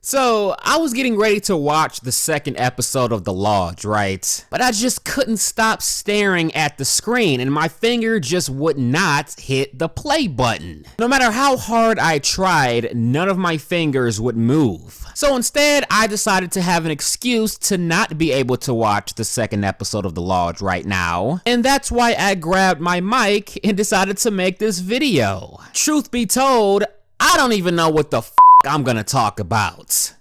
So, I was getting ready to watch the second episode of The Lodge, right? But I just couldn't stop staring at the screen and my finger just would not hit the play button. No matter how hard I tried, none of my fingers would move. So instead, I decided to have an excuse to not be able to watch the second episode of The Lodge right now. And that's why I grabbed my mic and decided to make this video. Truth be told, I don't even know what the I'm gonna talk about.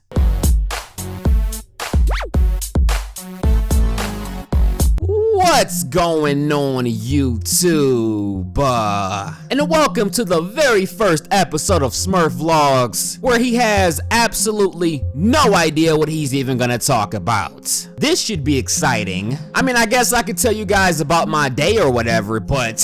What's going on, YouTube? And welcome to the very first episode of Smurf Logs, where he has absolutely no idea what he's even gonna talk about. This should be exciting. I mean, I guess I could tell you guys about my day or whatever, but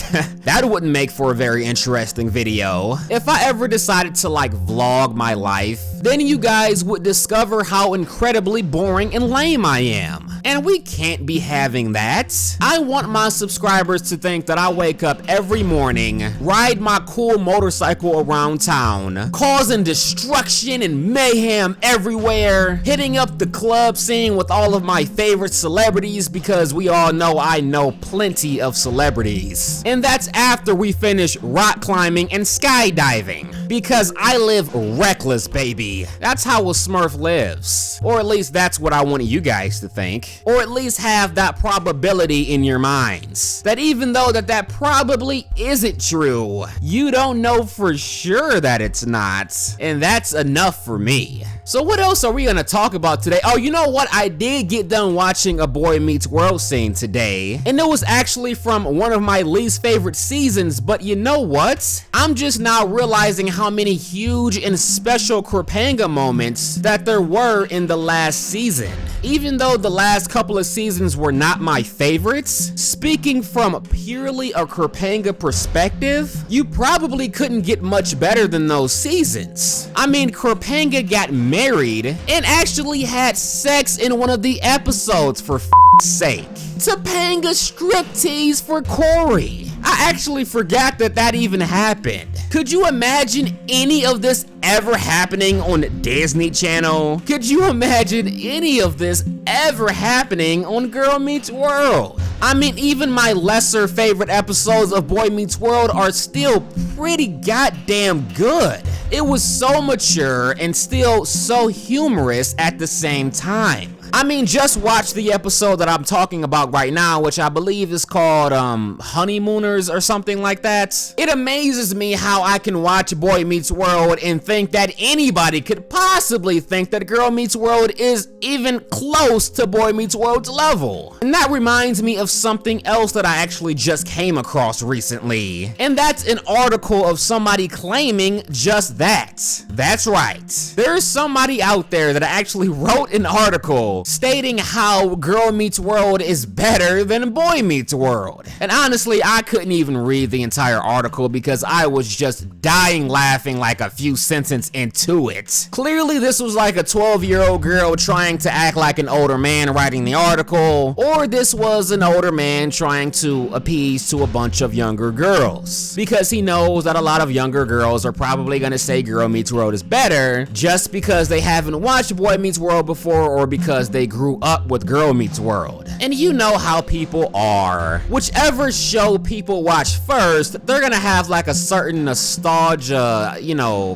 that wouldn't make for a very interesting video. If I ever decided to vlog my life, then you guys would discover how incredibly boring and lame I am. And we can't be having that. I want my subscribers to think that I wake up every morning, ride my cool motorcycle around town, causing destruction and mayhem everywhere, hitting up the club scene with all of my favorite celebrities, because we all know I know plenty of celebrities. And that's after we finish rock climbing and skydiving, because I live reckless, baby. That's how a Smurf lives. Or at least that's what I want you guys to think. Or at least have that probability in your minds. That even though that probably isn't true, you don't know for sure that it's not. And that's enough for me. So what else are we gonna talk about today? Oh, you know what? I did get done watching a Boy Meets World scene today. And it was actually from one of my least favorite seasons, but you know what? I'm just now realizing how many huge and special Corpanga moments that there were in the last season. Even though the last couple of seasons were not my favorites, speaking from purely a Corpanga perspective, you probably couldn't get much better than those seasons. I mean, Corpanga got married and actually had sex in one of the episodes, for f***'s sake. Topanga striptease for Corey. I actually forgot that even happened. Could you imagine any of this ever happening on Disney Channel? Could you imagine any of this ever happening on Girl Meets World? I mean, even my lesser favorite episodes of Boy Meets World are still pretty goddamn good. It was so mature and still so humorous at the same time. I mean, just watch the episode that I'm talking about right now, which I believe is called Honeymooners or something like that. It amazes me how I can watch Boy Meets World and think that anybody could possibly think that Girl Meets World is even close to Boy Meets World's level. And that reminds me of something else that I actually just came across recently. And that's an article of somebody claiming just that. That's right. There's somebody out there that actually wrote an article stating how Girl Meets World is better than Boy Meets World. And honestly, I couldn't even read the entire article because I was just dying laughing like a few sentences into it. Clearly, this was like a 12-year-old girl trying to act like an older man writing the article, or this was an older man trying to appease to a bunch of younger girls, because he knows that a lot of younger girls are probably gonna say Girl Meets World is better just because they haven't watched Boy Meets World before, or because they grew up with Girl Meets World. And you know how people are. Whichever show people watch first, they're gonna have like a certain nostalgia,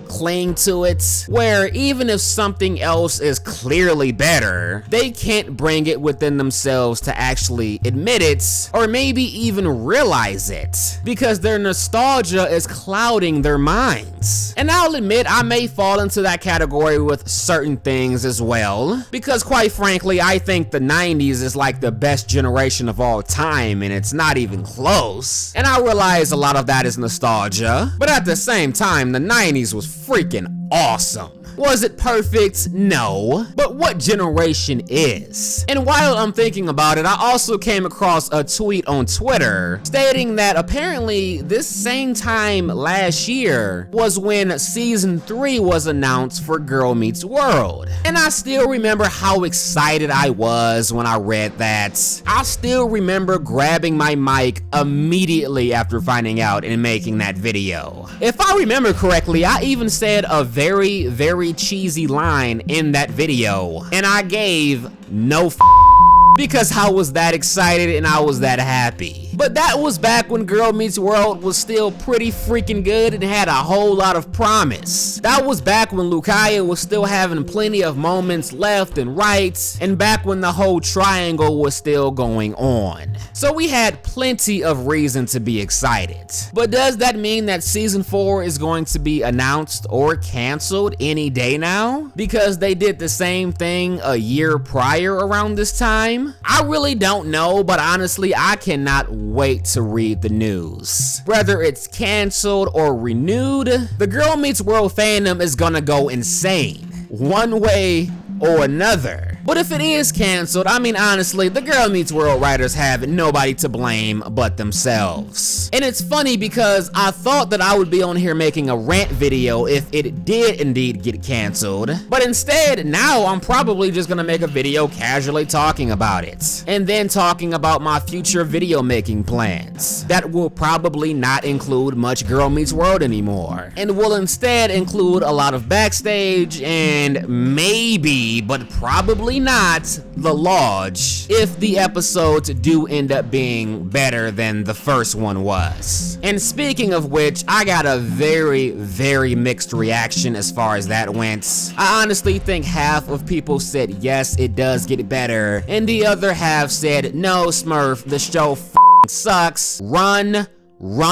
cling to it, where even if something else is clearly better, they can't bring it within themselves to actually admit it, or maybe even realize it, because their nostalgia is clouding their minds. And I'll admit, I may fall into that category with certain things as well, because quite frankly, I think the 90s is like the best generation of all time, and it's not even close. And I realize a lot of that is nostalgia, but at the same time, the 90s was freaking awesome. Was it perfect? No. But what generation is? And while I'm thinking about it, I also came across a tweet on Twitter stating that apparently this same time last year was when season 3 was announced for Girl Meets World. And I still remember how excited I was when I read that. I still remember grabbing my mic immediately after finding out and making that video. If I remember correctly, I even said a very very cheesy line in that video, and I gave no because I was that excited and I was that happy. But that was back when Girl Meets World was still pretty freaking good and had a whole lot of promise. That was back when Lucaya was still having plenty of moments left and right, and back when the whole triangle was still going on. So we had plenty of reason to be excited. But does that mean that season 4 is going to be announced or canceled any day now? Because they did the same thing a year prior around this time? I really don't know, but honestly, I cannot wait to read the news. Whether it's canceled or renewed, the Girl Meets World fandom is gonna go insane, one way or another. But if it is canceled, I mean, honestly, the Girl Meets World writers have nobody to blame but themselves. And it's funny because I thought that I would be on here making a rant video if it did indeed get canceled. But instead, now I'm probably just gonna make a video casually talking about it. And then talking about my future video making plans. That will probably not include much Girl Meets World anymore. And will instead include a lot of backstage and maybe, but probably not, the Lodge, if the episodes do end up being better than the first one was. And speaking of which, I got a very, very mixed reaction as far as that went. I honestly think half of people said yes, it does get better, and the other half said no, Smurf, the show sucks, run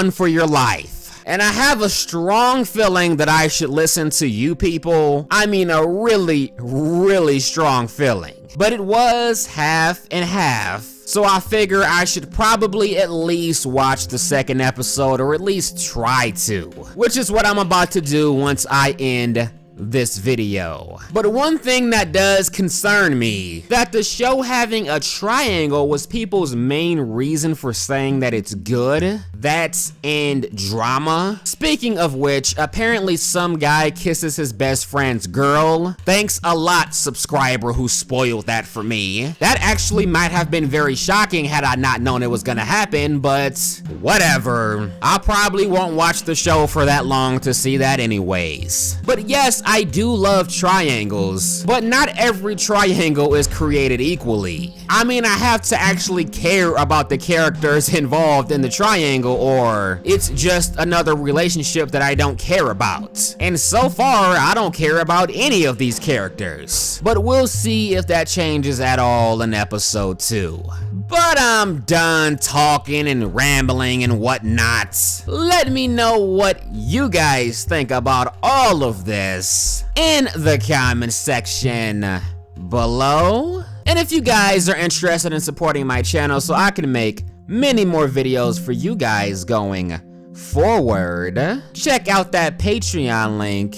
for your life. And I have a strong feeling that I should listen to you people. I mean, a really, really strong feeling. But it was half and half. So I figure I should probably at least watch the second episode, or at least try to. Which is what I'm about to do once I end this video. But one thing that does concern me, that the show having a triangle was people's main reason for saying that it's good. That's and drama. Speaking of which, apparently some guy kisses his best friend's girl. Thanks a lot, subscriber who spoiled that for me. That actually might have been very shocking had I not known it was gonna happen, but whatever. I probably won't watch the show for that long to see that anyways. But yes, I do love triangles, but not every triangle is created equally. I mean, I have to actually care about the characters involved in the triangle, or it's just another relationship that I don't care about. And so far, I don't care about any of these characters. But we'll see if that changes at all in episode 2. But I'm done talking and rambling and whatnot. Let me know what you guys think about all of this in the comment section below. And if you guys are interested in supporting my channel so I can make many more videos for you guys going forward, check out that Patreon link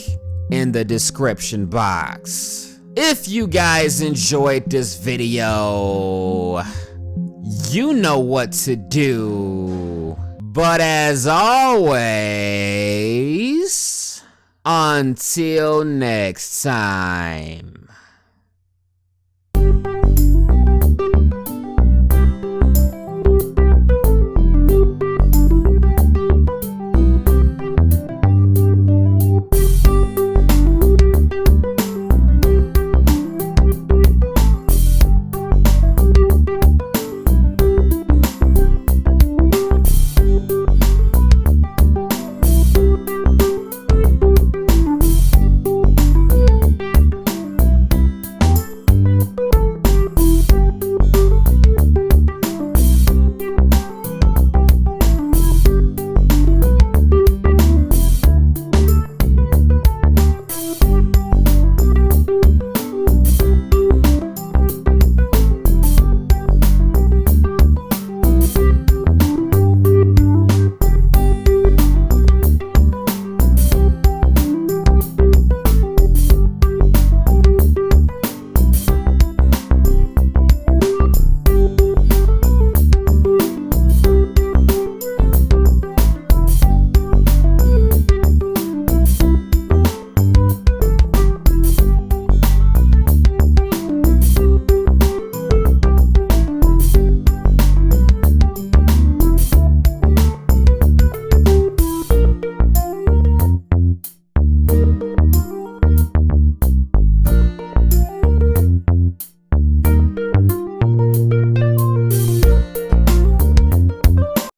in the description box. If you guys enjoyed this video, you know what to do. But as always, until next time.